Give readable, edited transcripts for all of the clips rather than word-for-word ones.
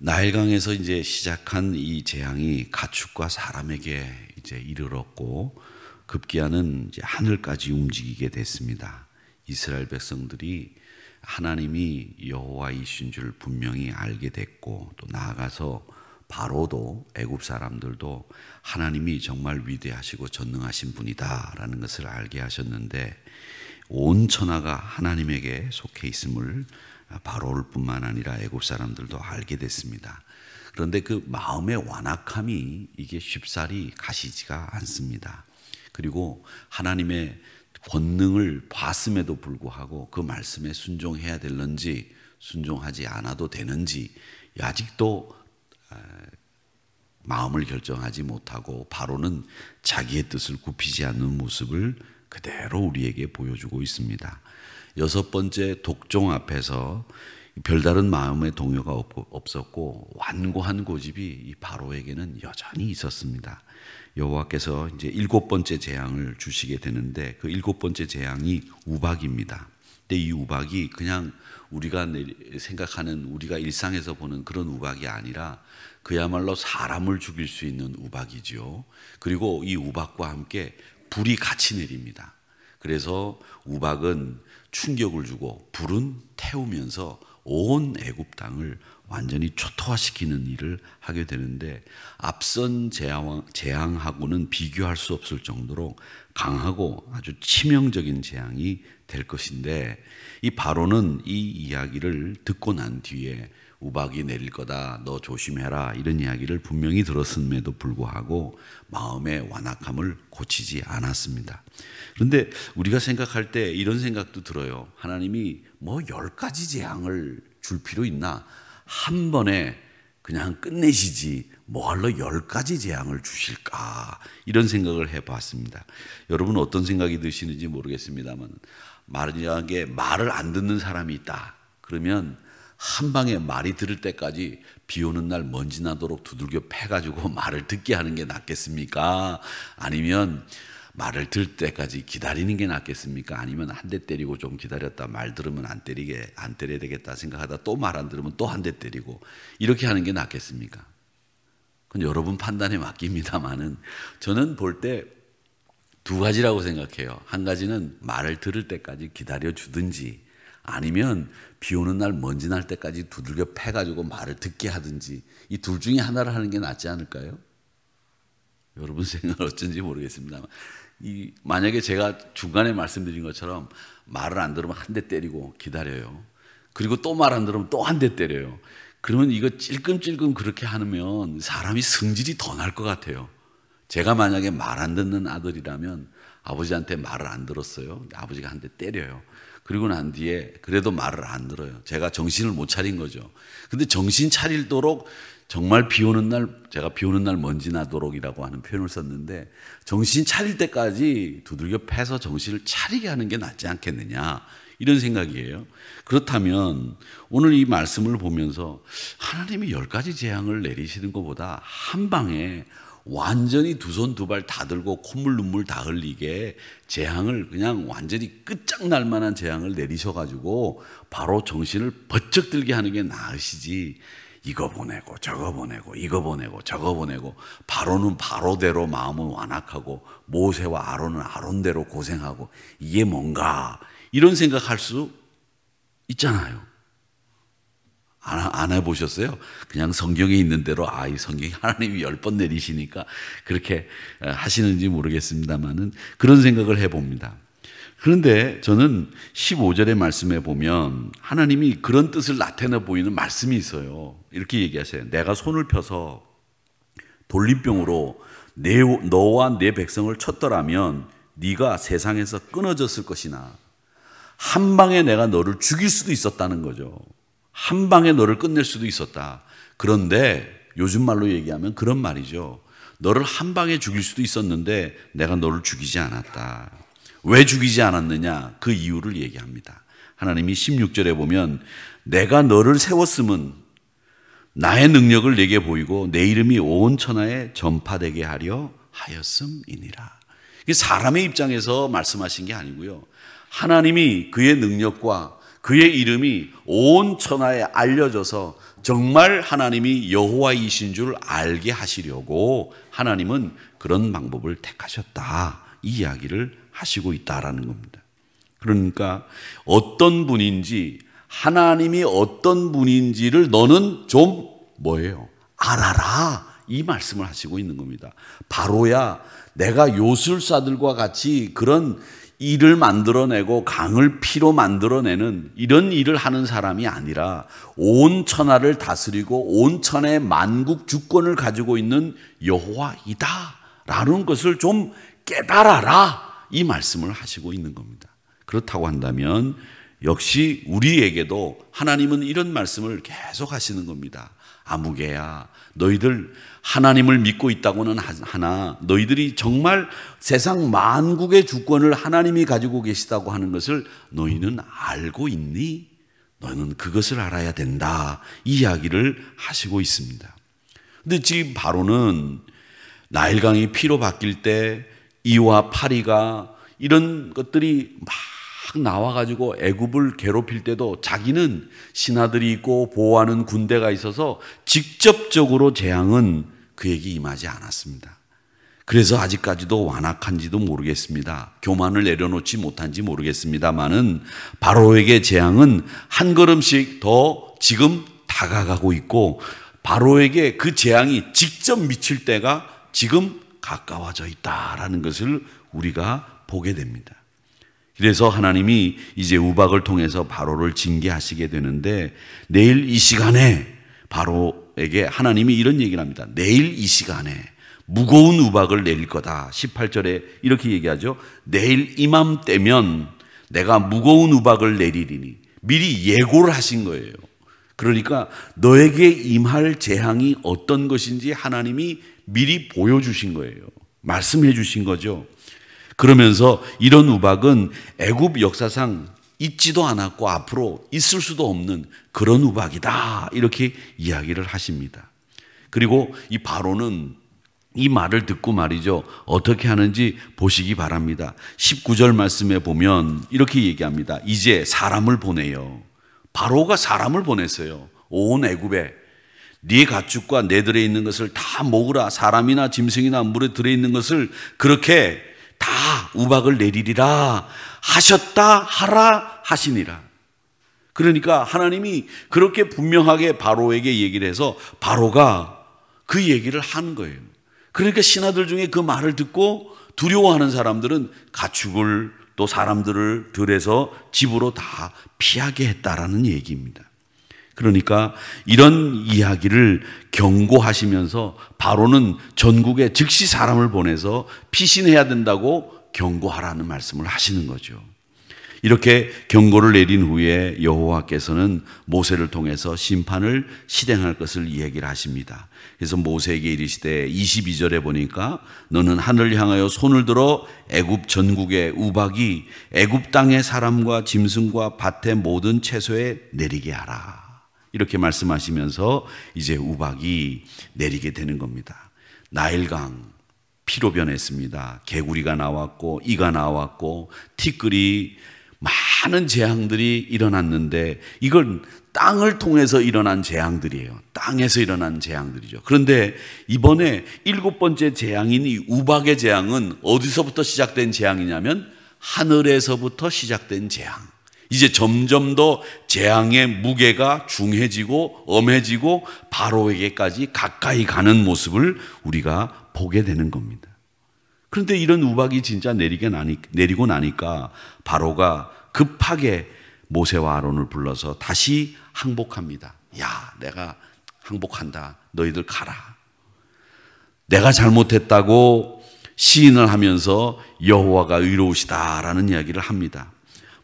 나일강에서 이제 시작한 이 재앙이 가축과 사람에게 이제 이르렀고 급기야는 이제 하늘까지 움직이게 됐습니다. 이스라엘 백성들이 하나님이 여호와이신 줄 분명히 알게 됐고, 또 나아가서 바로도 애굽 사람들도 하나님이 정말 위대하시고 전능하신 분이다라는 것을 알게 하셨는데, 온 천하가 하나님에게 속해 있음을 바로일 뿐만 아니라 애굽 사람들도 알게 됐습니다. 그런데 그 마음의 완악함이 이게 쉽사리 가시지가 않습니다. 그리고 하나님의 권능을 봤음에도 불구하고 그 말씀에 순종해야 되는지 순종하지 않아도 되는지 아직도 마음을 결정하지 못하고 바로는 자기의 뜻을 굽히지 않는 모습을 그대로 우리에게 보여주고 있습니다. 여섯 번째 독종 앞에서 별다른 마음의 동요가 없었고 완고한 고집이 이 바로에게는 여전히 있었습니다. 여호와께서 이제 일곱 번째 재앙을 주시게 되는데 그 일곱 번째 재앙이 우박입니다. 근데 이 우박이 그냥 우리가 생각하는, 우리가 일상에서 보는 그런 우박이 아니라 그야말로 사람을 죽일 수 있는 우박이지요. 그리고 이 우박과 함께 불이 같이 내립니다. 그래서 우박은 충격을 주고 불은 태우면서 온 애굽 땅을 완전히 초토화시키는 일을 하게 되는데, 앞선 재앙하고는 비교할 수 없을 정도로 강하고 아주 치명적인 재앙이 될 것인데, 이 바로는 이 이야기를 듣고 난 뒤에 우박이 내릴 거다, 너 조심해라, 이런 이야기를 분명히 들었음에도 불구하고 마음의 완악함을 고치지 않았습니다. 그런데 우리가 생각할 때 이런 생각도 들어요. 하나님이 뭐 10가지 재앙을 줄 필요 있나? 한 번에 그냥 끝내시지 뭐할로 10가지 재앙을 주실까? 이런 생각을 해봤습니다. 여러분 어떤 생각이 드시는지 모르겠습니다만, 만약에 말을 안 듣는 사람이 있다 그러면 한 방에 말이 들을 때까지 비 오는 날 먼지 나도록 두들겨 패가지고 말을 듣게 하는 게 낫겠습니까? 아니면 말을 들을 때까지 기다리는 게 낫겠습니까? 아니면 한 대 때리고 좀 기다렸다 말 들으면 안 때려야 되겠다 생각하다 또 말 안 들으면 또 한 대 때리고 이렇게 하는 게 낫겠습니까? 그건 여러분 판단에 맡깁니다만은 저는 볼 때 두 가지라고 생각해요. 한 가지는 말을 들을 때까지 기다려 주든지, 아니면 비 오는 날 먼지 날 때까지 두들겨 패가지고 말을 듣게 하든지, 이 둘 중에 하나를 하는 게 낫지 않을까요? 여러분 생각은 어쩐지 모르겠습니다만, 만약에 제가 중간에 말씀드린 것처럼 말을 안 들으면 한 대 때리고 기다려요. 그리고 또 말 안 들으면 또 한 대 때려요. 그러면 이거 찔끔찔끔 그렇게 하면 사람이 성질이 더 날 것 같아요. 제가 만약에 말 안 듣는 아들이라면 아버지한테 말을 안 들었어요. 아버지가 한 대 때려요. 그리고 난 뒤에 그래도 말을 안 들어요. 제가 정신을 못 차린 거죠. 근데 정신 차리도록 정말 비 오는 날, 제가 비 오는 날 먼지 나도록이라고 하는 표현을 썼는데, 정신 차릴 때까지 두들겨 패서 정신을 차리게 하는 게 낫지 않겠느냐, 이런 생각이에요. 그렇다면 오늘 이 말씀을 보면서 하나님이 10가지 재앙을 내리시는 것보다 한 방에 완전히 두 손 두 발 다 들고 콧물 눈물 다 흘리게 재앙을 그냥 완전히 끝장날 만한 재앙을 내리셔가지고 바로 정신을 번쩍 들게 하는 게 나으시지, 이거 보내고 저거 보내고 이거 보내고 저거 보내고, 바로는 바로대로 마음은 완악하고 모세와 아론은 아론대로 고생하고, 이게 뭔가 이런 생각할 수 있잖아요. 안 해보셨어요? 그냥 성경에 있는 대로 이 성경이 하나님이 10번 내리시니까 그렇게 하시는지 모르겠습니다만은 그런 생각을 해봅니다. 그런데 저는 15절의 말씀에 보면 하나님이 그런 뜻을 나타내 보이는 말씀이 있어요. 이렇게 얘기하세요. 내가 손을 펴서 돌림병으로 너와 내 백성을 쳤더라면 네가 세상에서 끊어졌을 것이나, 한 방에 내가 너를 죽일 수도 있었다는 거죠. 한 방에 너를 끝낼 수도 있었다. 그런데 요즘 말로 얘기하면 그런 말이죠. 너를 한 방에 죽일 수도 있었는데 내가 너를 죽이지 않았다. 왜 죽이지 않았느냐? 그 이유를 얘기합니다. 하나님이 16절에 보면 내가 너를 세웠음은 나의 능력을 내게 보이고 내 이름이 온 천하에 전파되게 하려 하였음이니라. 이게 사람의 입장에서 말씀하신 게 아니고요. 하나님이 그의 능력과 그의 이름이 온 천하에 알려져서 정말 하나님이 여호와이신 줄 알게 하시려고 하나님은 그런 방법을 택하셨다. 이 이야기를 하시고 있다라는 겁니다. 그러니까 어떤 분인지, 하나님이 어떤 분인지를 너는 좀 뭐예요? 알아라. 이 말씀을 하시고 있는 겁니다. 바로야 내가 요술사들과 같이 그런 일을 만들어내고 강을 피로 만들어내는 이런 일을 하는 사람이 아니라 온 천하를 다스리고 온 천하의 만국 주권을 가지고 있는 여호와이다 라는 것을 좀 깨달아라. 이 말씀을 하시고 있는 겁니다. 그렇다고 한다면 역시 우리에게도 하나님은 이런 말씀을 계속 하시는 겁니다. 아무개야, 너희들 하나님을 믿고 있다고는 하나 너희들이 정말 세상 만국의 주권을 하나님이 가지고 계시다고 하는 것을 너희는 알고 있니? 너는 그것을 알아야 된다. 이 이야기를 하시고 있습니다. 근데 지금 바로는 나일강이 피로 바뀔 때 이와 파리가 이런 것들이 막 나와가지고 애굽을 괴롭힐 때도 자기는 신하들이 있고 보호하는 군대가 있어서 직접적으로 재앙은 그에게 임하지 않았습니다. 그래서 아직까지도 완악한지도 모르겠습니다. 교만을 내려놓지 못한지 모르겠습니다만은 바로에게 재앙은 한 걸음씩 더 지금 다가가고 있고 바로에게 그 재앙이 직접 미칠 때가 지금 가까워져 있다라는 것을 우리가 보게 됩니다. 그래서 하나님이 이제 우박을 통해서 바로를 징계하시게 되는데 내일 이 시간에 바로에게 하나님이 이런 얘기를 합니다. 내일 이 시간에 무거운 우박을 내릴 거다. 18절에 이렇게 얘기하죠. 내일 이맘때면 내가 무거운 우박을 내리리니 미리 예고를 하신 거예요. 그러니까 너에게 임할 재앙이 어떤 것인지 하나님이 미리 보여주신 거예요. 말씀해 주신 거죠. 그러면서 이런 우박은 애굽 역사상 있지도 않았고 앞으로 있을 수도 없는 그런 우박이다. 이렇게 이야기를 하십니다. 그리고 이 바로는 이 말을 듣고 말이죠. 어떻게 하는지 보시기 바랍니다. 19절 말씀에 보면 이렇게 얘기합니다. 이제 사람을 보내요. 바로가 사람을 보냈어요. 온 애굽에 네 가축과 내 들에 있는 것을 다 먹으라. 사람이나 짐승이나 물에 들어 있는 것을 그렇게 다 우박을 내리리라 하셨다 하라 하시니라. 그러니까 하나님이 그렇게 분명하게 바로에게 얘기를 해서 바로가 그 얘기를 하는 거예요. 그러니까 신하들 중에 그 말을 듣고 두려워하는 사람들은 가축을 또 사람들을 들에서 집으로 다 피하게 했다라는 얘기입니다. 그러니까 이런 이야기를 경고하시면서 바로는 전국에 즉시 사람을 보내서 피신해야 된다고 경고하라는 말씀을 하시는 거죠. 이렇게 경고를 내린 후에 여호와께서는 모세를 통해서 심판을 실행할 것을 이야기를 하십니다. 그래서 모세에게 이르시되 22절에 보니까 너는 하늘을 향하여 손을 들어 애굽 전국의 우박이 애굽 땅의 사람과 짐승과 밭의 모든 채소에 내리게 하라. 이렇게 말씀하시면서 이제 우박이 내리게 되는 겁니다. 나일강 피로 변했습니다. 개구리가 나왔고 이가 나왔고 티끌이 많은 재앙들이 일어났는데 이건 땅을 통해서 일어난 재앙들이에요. 땅에서 일어난 재앙들이죠. 그런데 이번에 7번째 재앙인 이 우박의 재앙은 어디서부터 시작된 재앙이냐면 하늘에서부터 시작된 재앙. 이제 점점 더 재앙의 무게가 중해지고 엄해지고 바로에게까지 가까이 가는 모습을 우리가 보게 되는 겁니다. 그런데 이런 우박이 진짜 내리고 나니까 바로가 급하게 모세와 아론을 불러서 다시 항복합니다. 야, 내가 항복한다. 너희들 가라. 내가 잘못했다고 시인을 하면서 여호와가 의로우시다라는 이야기를 합니다.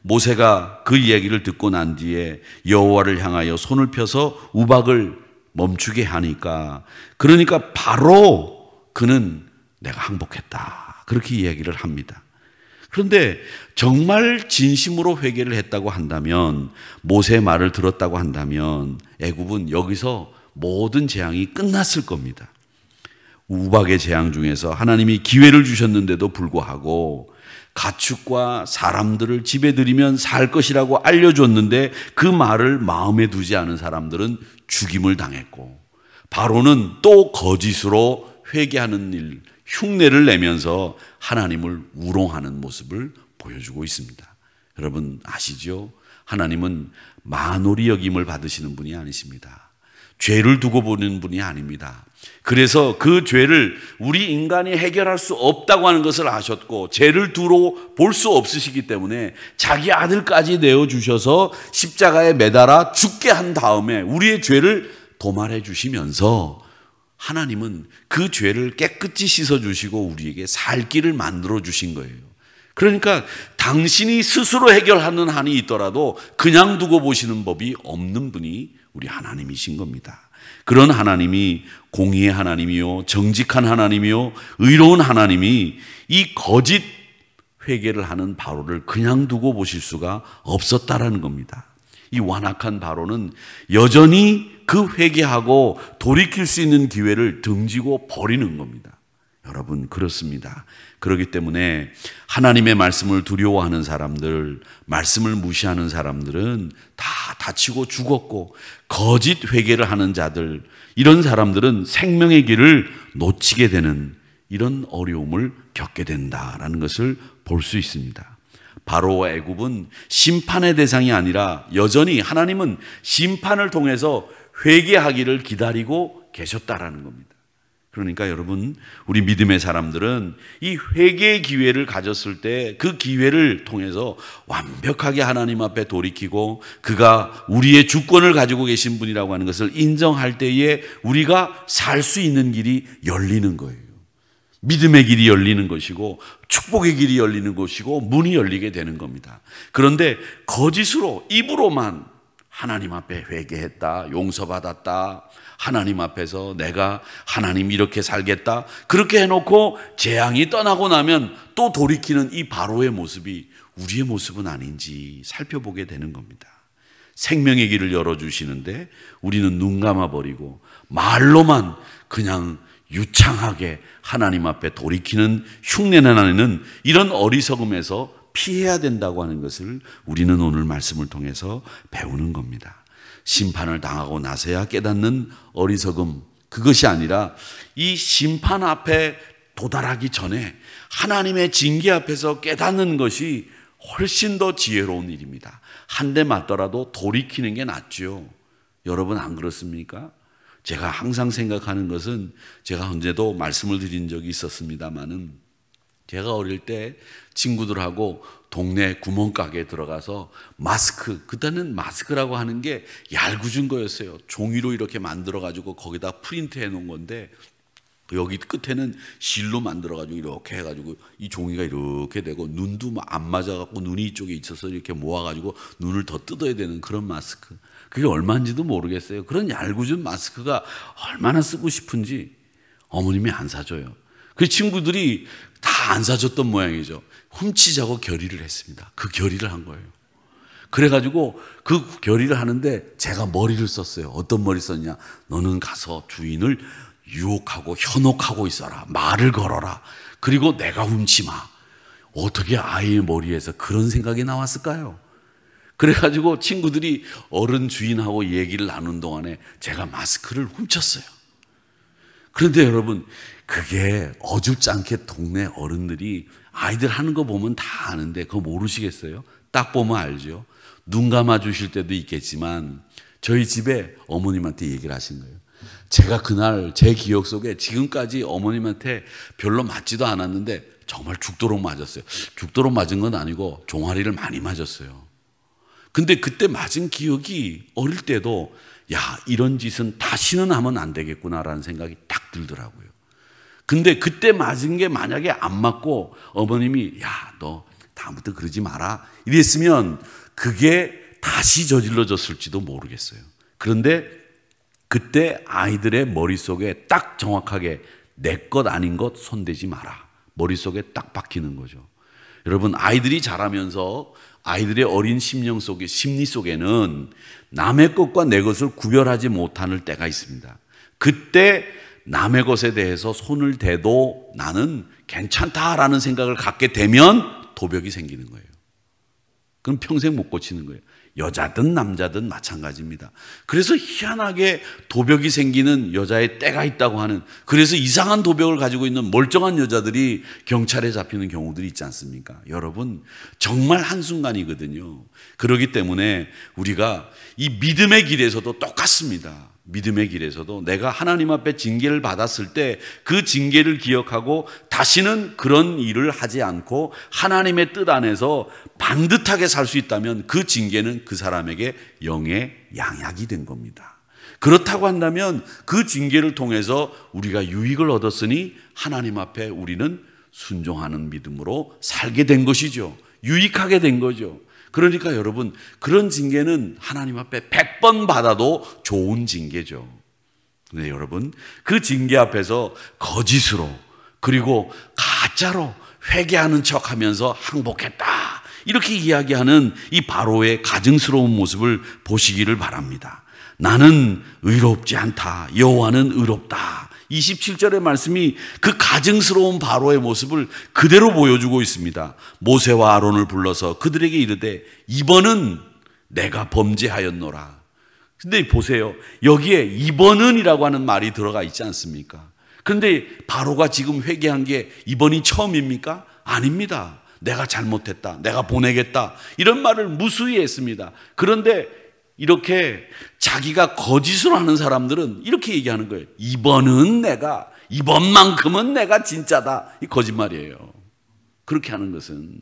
모세가 그 이야기를 듣고 난 뒤에 여호와를 향하여 손을 펴서 우박을 멈추게 하니까 그러니까 바로 그는 내가 항복했다. 그렇게 이야기를 합니다. 그런데 정말 진심으로 회개를 했다고 한다면 모세의 말을 들었다고 한다면 애굽은 여기서 모든 재앙이 끝났을 겁니다. 우박의 재앙 중에서 하나님이 기회를 주셨는데도 불구하고 가축과 사람들을 집에 들이면 살 것이라고 알려줬는데 그 말을 마음에 두지 않은 사람들은 죽임을 당했고, 바로는 또 거짓으로 회개하는 일, 흉내를 내면서 하나님을 우롱하는 모습을 보여주고 있습니다. 여러분 아시죠? 하나님은 만홀히 여김을 받으시는 분이 아니십니다. 죄를 두고 보는 분이 아닙니다. 그래서 그 죄를 우리 인간이 해결할 수 없다고 하는 것을 아셨고, 죄를 두고 볼 수 없으시기 때문에 자기 아들까지 내어주셔서 십자가에 매달아 죽게 한 다음에 우리의 죄를 도말해 주시면서 하나님은 그 죄를 깨끗이 씻어주시고 우리에게 살 길을 만들어 주신 거예요. 그러니까 당신이 스스로 해결하는 한이 있더라도 그냥 두고 보시는 법이 없는 분이 우리 하나님이신 겁니다. 그런 하나님이 공의의 하나님이요, 정직한 하나님이요, 의로운 하나님이 이 거짓 회개를 하는 바로를 그냥 두고 보실 수가 없었다라는 겁니다. 이 완악한 바로는 여전히 그 회개하고 돌이킬 수 있는 기회를 등지고 버리는 겁니다. 여러분 그렇습니다. 그렇기 때문에 하나님의 말씀을 두려워하는 사람들, 말씀을 무시하는 사람들은 다 다치고 죽었고, 거짓 회개를 하는 자들, 이런 사람들은 생명의 길을 놓치게 되는 이런 어려움을 겪게 된다라는 것을 볼 수 있습니다. 바로와 애굽은 심판의 대상이 아니라 여전히 하나님은 심판을 통해서 회개하기를 기다리고 계셨다라는 겁니다. 그러니까 여러분, 우리 믿음의 사람들은 이 회개의 기회를 가졌을 때 그 기회를 통해서 완벽하게 하나님 앞에 돌이키고 그가 우리의 주권을 가지고 계신 분이라고 하는 것을 인정할 때에 우리가 살 수 있는 길이 열리는 거예요. 믿음의 길이 열리는 것이고 축복의 길이 열리는 것이고 문이 열리게 되는 겁니다. 그런데 거짓으로 입으로만 하나님 앞에 회개했다, 용서받았다, 하나님 앞에서 내가 하나님 이렇게 살겠다, 그렇게 해놓고 재앙이 떠나고 나면 또 돌이키는 이 바로의 모습이 우리의 모습은 아닌지 살펴보게 되는 겁니다. 생명의 길을 열어주시는데 우리는 눈 감아버리고 말로만 그냥 유창하게 하나님 앞에 돌이키는 흉내내는 이런 어리석음에서 피해야 된다고 하는 것을 우리는 오늘 말씀을 통해서 배우는 겁니다. 심판을 당하고 나서야 깨닫는 어리석음, 그것이 아니라 이 심판 앞에 도달하기 전에 하나님의 징계 앞에서 깨닫는 것이 훨씬 더 지혜로운 일입니다. 한 대 맞더라도 돌이키는 게 낫죠. 여러분 안 그렇습니까? 제가 항상 생각하는 것은, 제가 언제도 말씀을 드린 적이 있었습니다마는, 제가 어릴 때 친구들하고 동네 구멍가게에 들어가서 마스크, 그때는 마스크라고 하는 게 얄궂은 거였어요. 종이로 이렇게 만들어가지고 거기다 프린트 해놓은 건데, 여기 끝에는 실로 만들어가지고 이렇게 해가지고 이 종이가 이렇게 되고 눈도 안 맞아갖고 눈이 이쪽에 있어서 이렇게 모아가지고 눈을 더 뜯어야 되는 그런 마스크. 그게 얼마인지도 모르겠어요. 그런 얄궂은 마스크가 얼마나 쓰고 싶은지 어머님이 안 사줘요. 그 친구들이 다 안 사줬던 모양이죠. 훔치자고 결의를 했습니다. 그 결의를 한 거예요. 그래가지고 그 결의를 하는데 제가 머리를 썼어요. 어떤 머리 썼냐? 너는 가서 주인을 유혹하고 현혹하고 있어라. 말을 걸어라. 그리고 내가 훔치 마. 어떻게 아이의 머리에서 그런 생각이 나왔을까요? 그래가지고 친구들이 어른 주인하고 얘기를 나눈 동안에 제가 마스크를 훔쳤어요. 그런데 여러분, 그게 어줍지 않게 동네 어른들이 아이들 하는 거 보면 다 아는데 그거 모르시겠어요? 딱 보면 알죠. 눈 감아 주실 때도 있겠지만 저희 집에 어머님한테 얘기를 하신 거예요. 제가 그날 제 기억 속에 지금까지 어머님한테 별로 맞지도 않았는데 정말 죽도록 맞았어요. 죽도록 맞은 건 아니고 종아리를 많이 맞았어요. 근데 그때 맞은 기억이 어릴 때도 야, 이런 짓은 다시는 하면 안 되겠구나라는 생각이 딱 들더라고요. 근데 그때 맞은 게 만약에 안 맞고 어머님이 야, 너 다음부터 그러지 마라 이랬으면 그게 다시 저질러졌을지도 모르겠어요. 그런데 그때 아이들의 머릿속에 딱 정확하게 내 것 아닌 것 손대지 마라. 머릿속에 딱 박히는 거죠. 여러분, 아이들이 자라면서 아이들의 어린 심령 속에, 심리 속에는 남의 것과 내 것을 구별하지 못하는 때가 있습니다. 그때 남의 것에 대해서 손을 대도 나는 괜찮다라는 생각을 갖게 되면 도벽이 생기는 거예요. 그럼 평생 못 고치는 거예요. 여자든 남자든 마찬가지입니다. 그래서 희한하게 도벽이 생기는 여자의 때가 있다고 하는, 그래서 이상한 도벽을 가지고 있는 멀쩡한 여자들이 경찰에 잡히는 경우들이 있지 않습니까? 여러분, 정말 한순간이거든요. 그렇기 때문에 우리가 이 믿음의 길에서도 똑같습니다. 믿음의 길에서도 내가 하나님 앞에 징계를 받았을 때 그 징계를 기억하고 다시는 그런 일을 하지 않고 하나님의 뜻 안에서 반듯하게 살 수 있다면 그 징계는 그 사람에게 영의 양약이 된 겁니다. 그렇다고 한다면 그 징계를 통해서 우리가 유익을 얻었으니 하나님 앞에 우리는 순종하는 믿음으로 살게 된 것이죠. 유익하게 된 거죠. 그러니까 여러분, 그런 징계는 하나님 앞에 100번 받아도 좋은 징계죠. 근데 여러분, 그 징계 앞에서 거짓으로 그리고 가짜로 회개하는 척하면서 항복했다, 이렇게 이야기하는 이 바로의 가증스러운 모습을 보시기를 바랍니다. 나는 의롭지 않다, 여호와는 의롭다. 27절의 말씀이 그 가증스러운 바로의 모습을 그대로 보여주고 있습니다. 모세와 아론을 불러서 그들에게 이르되 이번은 내가 범죄하였노라. 근데 보세요, 여기에 이번은이라고 하는 말이 들어가 있지 않습니까? 그런데 바로가 지금 회개한 게 이번이 처음입니까? 아닙니다. 내가 잘못했다, 내가 보내겠다, 이런 말을 무수히 했습니다. 그런데 이렇게 자기가 거짓으로 하는 사람들은 이렇게 얘기하는 거예요. 이번은 내가, 이번만큼은 내가 진짜다. 이 거짓말이에요. 그렇게 하는 것은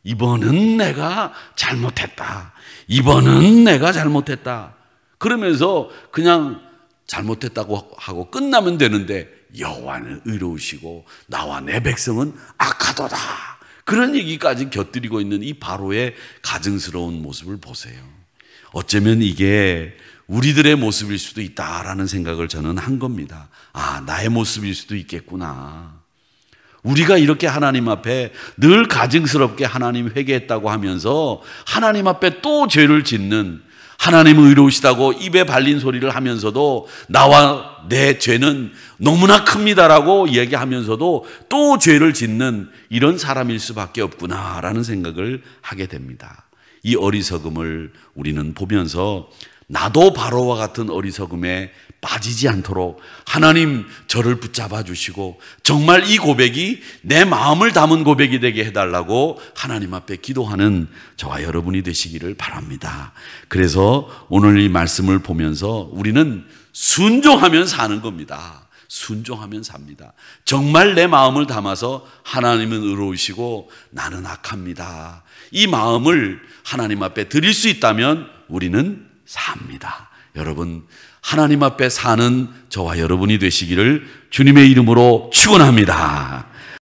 이번은 내가 잘못했다, 이번은 내가 잘못했다, 그러면서 그냥 잘못했다고 하고 끝나면 되는데 여호와는 의로우시고 나와 내 백성은 악하도다, 그런 얘기까지 곁들이고 있는 이 바로의 가증스러운 모습을 보세요. 어쩌면 이게 우리들의 모습일 수도 있다라는 생각을 저는 한 겁니다. 아, 나의 모습일 수도 있겠구나. 우리가 이렇게 하나님 앞에 늘 가증스럽게 하나님 회개했다고 하면서 하나님 앞에 또 죄를 짓는, 하나님은 의로우시다고 입에 발린 소리를 하면서도 나와 내 죄는 너무나 큽니다라고 이야기하면서도 또 죄를 짓는 이런 사람일 수밖에 없구나라는 생각을 하게 됩니다. 이 어리석음을 우리는 보면서 나도 바로와 같은 어리석음에 빠지지 않도록 하나님 저를 붙잡아 주시고 정말 이 고백이 내 마음을 담은 고백이 되게 해달라고 하나님 앞에 기도하는 저와 여러분이 되시기를 바랍니다. 그래서 오늘 이 말씀을 보면서 우리는 순종하면 사는 겁니다. 순종하면 삽니다. 정말 내 마음을 담아서 하나님은 의로우시고 나는 악합니다, 이 마음을 하나님 앞에 드릴 수 있다면 우리는 삽니다. 여러분, 하나님 앞에 사는 저와 여러분이 되시기를 주님의 이름으로 축원합니다.